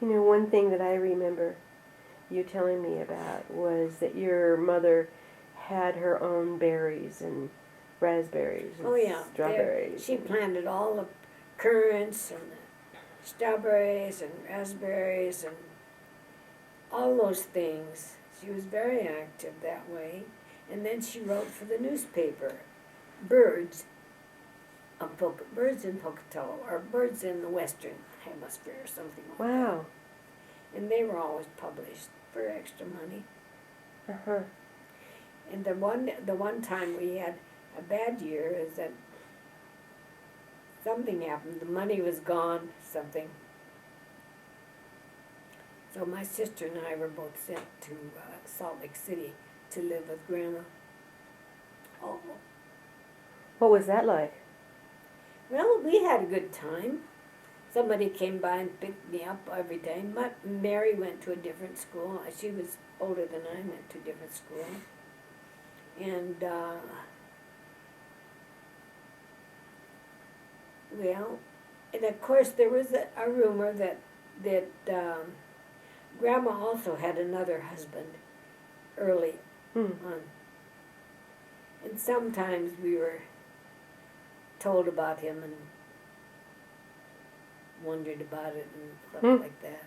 You know, one thing that I remember you telling me about was that your mother had her own berries and raspberries and Oh yeah, strawberries. she planted all the currants and the strawberries and raspberries and all those things. She was very active that way. And then she wrote for the newspaper, Birds Birds in Pocatello, or Birds in the Western Hemisphere, or something like that. Wow. And they were always published for extra money. Uh-huh. And the one time we had a bad year is that something happened. The money was gone, something. So my sister and I were both sent to Salt Lake City to live with Grandma. Oh, What was that like? well, we had a good time. Somebody came by and picked me up every day. Mary went to a different school. She was older than I, went to a different school. And, well, and of course there was a rumor that Grandma also had another husband early on. And sometimes we were told about him and wondered about it and stuff like that.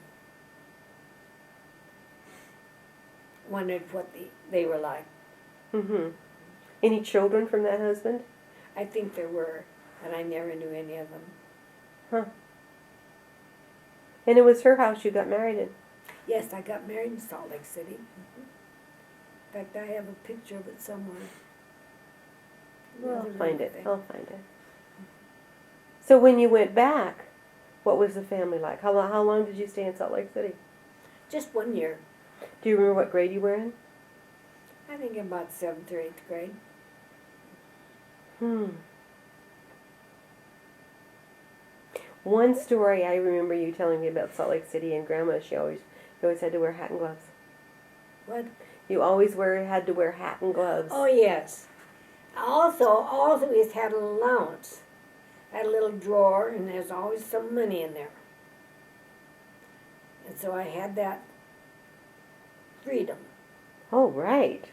Wondered what they were like. Mm-hmm. Any children from that husband? I think there were, but I never knew any of them. Huh. And it was her house you got married in? Yes, I got married in Salt Lake City. In fact, I have a picture of it somewhere. Well, I'll find it. I'll find it. So when you went back, what was the family like? How long did you stay in Salt Lake City? Just 1 year. Do you remember what grade you were in? I think in about 7th or 8th grade. One story I remember you telling me about Salt Lake City and Grandma, you always had to wear hat and gloves. What? You always had to wear hat and gloves. Oh, yes. Also, we had an allowance. I had a little drawer, and there's always some money in there. And so I had that freedom. Oh, right.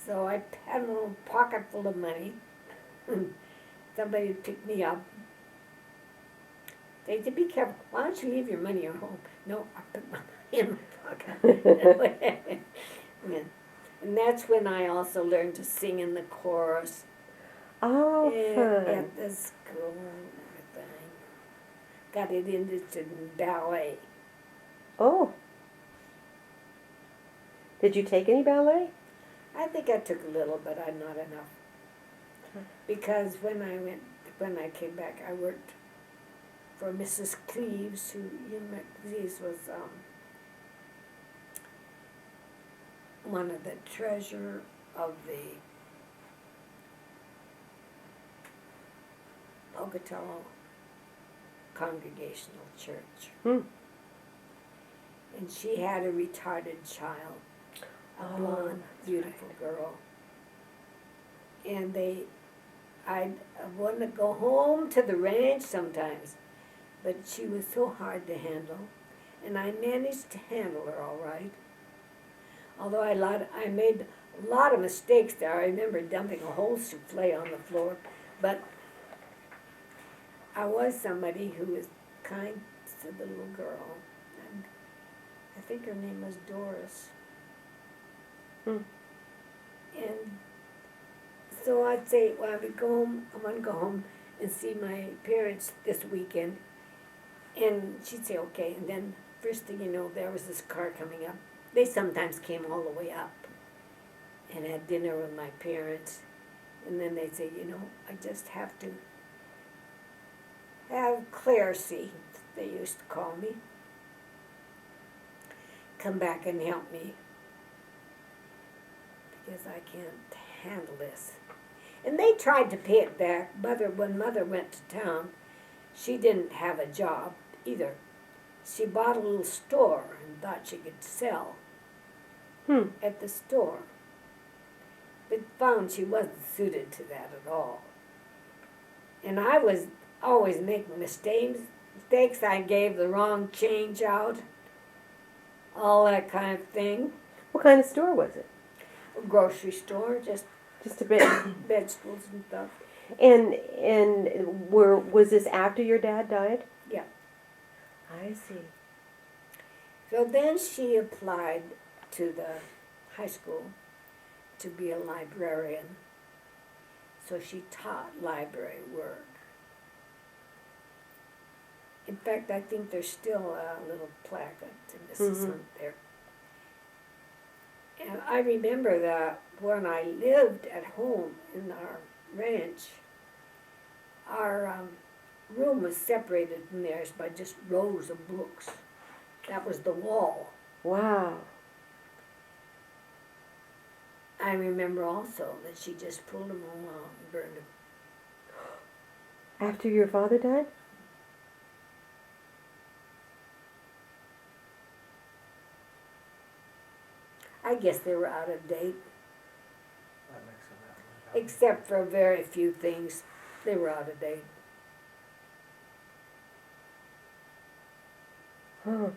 So I had a little pocket full of money. Somebody would pick me up. They said, be careful. Why don't you leave your money at home? No, I put my money in my pocket. Yeah. And that's when I also learned to sing in the chorus. Oh, fun. At the school and everything. Got it interested in ballet. Oh. Did you take any ballet? I think I took a little, but not enough. Because when I came back, I worked for Mrs. Cleves, who, Cleves was one of the treasurer of the Pocatello Congregational Church. And she had a retarded child, a blonde, beautiful girl. And I'd want to go home to the ranch sometimes, but she was so hard to handle, and I managed to handle her all right. Although I made a lot of mistakes there. I remember dumping a whole souffle on the floor, but I was somebody who was kind to the little girl, and I think her name was Doris. And so I'd say, well, I want to go home and see my parents this weekend. And she'd say, okay. And then first thing you know, there was this car coming up. They sometimes came all the way up and had dinner with my parents. And then they'd say, I just have to have Clarcy, they used to call me, come back and help me, because I can't handle this. And they tried to pay it back. When Mother went to town, she didn't have a job either. She bought a little store and thought she could sell at the store, but found she wasn't suited to that at all. And I was always making mistakes. I gave the wrong change out. all that kind of thing. What kind of store was it? A grocery store, just Just a bit. vegetables and stuff. And was this after your dad died? Yeah. I see. So then she applied to the high school to be a librarian. So she taught library work. In fact, I think there's still a little plaque to Mrs. Hunt there. And I remember that when I lived at home in our ranch, our room was separated from theirs by just rows of books. That was the wall. Wow. I remember also that she just pulled them all out and burned them. After your father died? I guess they were out of date, That makes them that way. except for very few things. They were out of date. Huh.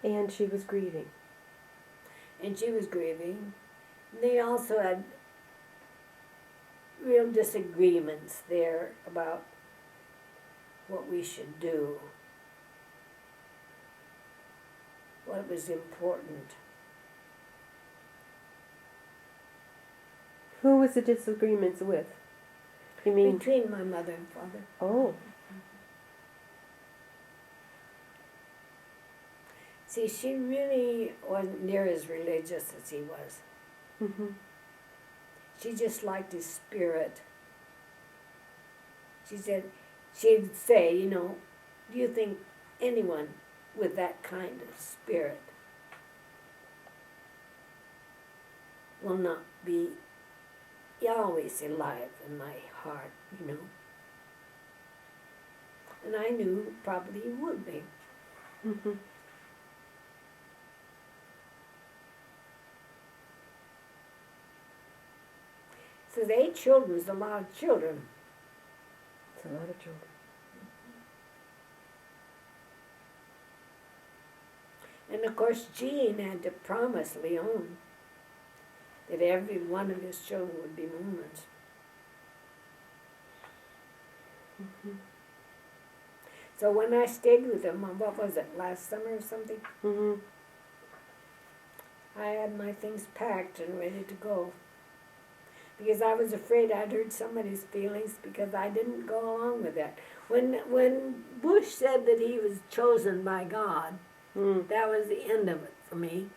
And she was grieving. And she was grieving. They also had real disagreements there about what we should do, what was important. Who was the disagreements with? You mean? Between my mother and father. Oh. See, she really wasn't near as religious as he was. Mm-hmm. She just liked his spirit. She'd say, you know, do you think anyone with that kind of spirit will not be always alive in my heart, you know? And I knew probably he would be. Mm-hmm. So the 8 children is a lot of children. It's a lot of children. And of course, Gene had to promise Leon that every one of his children would be Mormons. Mm-hmm. So when I stayed with him, what was it, last summer or something, Mm-hmm. I had my things packed and ready to go. Because I was afraid I'd hurt somebody's feelings because I didn't go along with that. When Bush said that he was chosen by God, that was the end of it for me.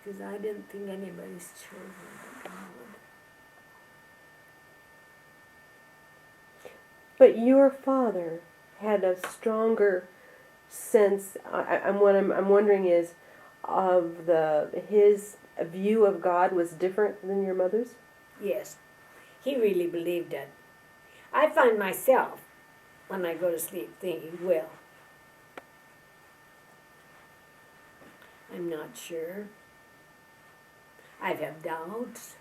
Because I didn't think anybody's chosen by God. But your father had a stronger sense. What I'm wondering is, his view of God was different than your mother's. Yes, he really believed it. I find myself, when I go to sleep, thinking, well, I'm not sure. I have doubts.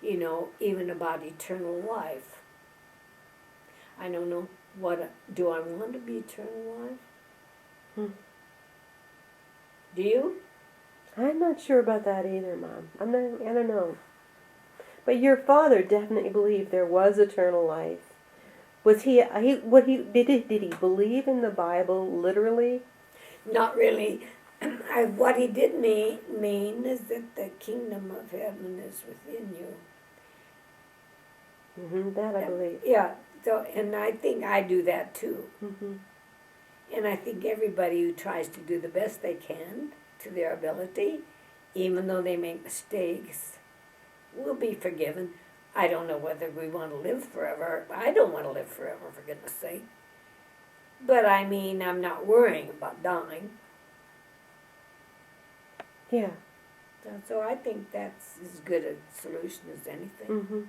You know, even about eternal life. I don't know, do I want to be eternal life? Do you? I'm not sure about that either, Mom. I don't know. But your father definitely believed there was eternal life. Was did he believe in the Bible literally? Not really. What he did mean is that the kingdom of heaven is within you. Mm-hmm, that I believe. Yeah. So, and I think I do that too. Mm-hmm. And I think everybody who tries to do the best they can to their ability, even though they make mistakes, will be forgiven. I don't know whether we want to live forever. I don't want to live forever, for goodness sake. But I mean, I'm not worrying about dying. Yeah. So I think that's as good a solution as anything. Mm-hmm.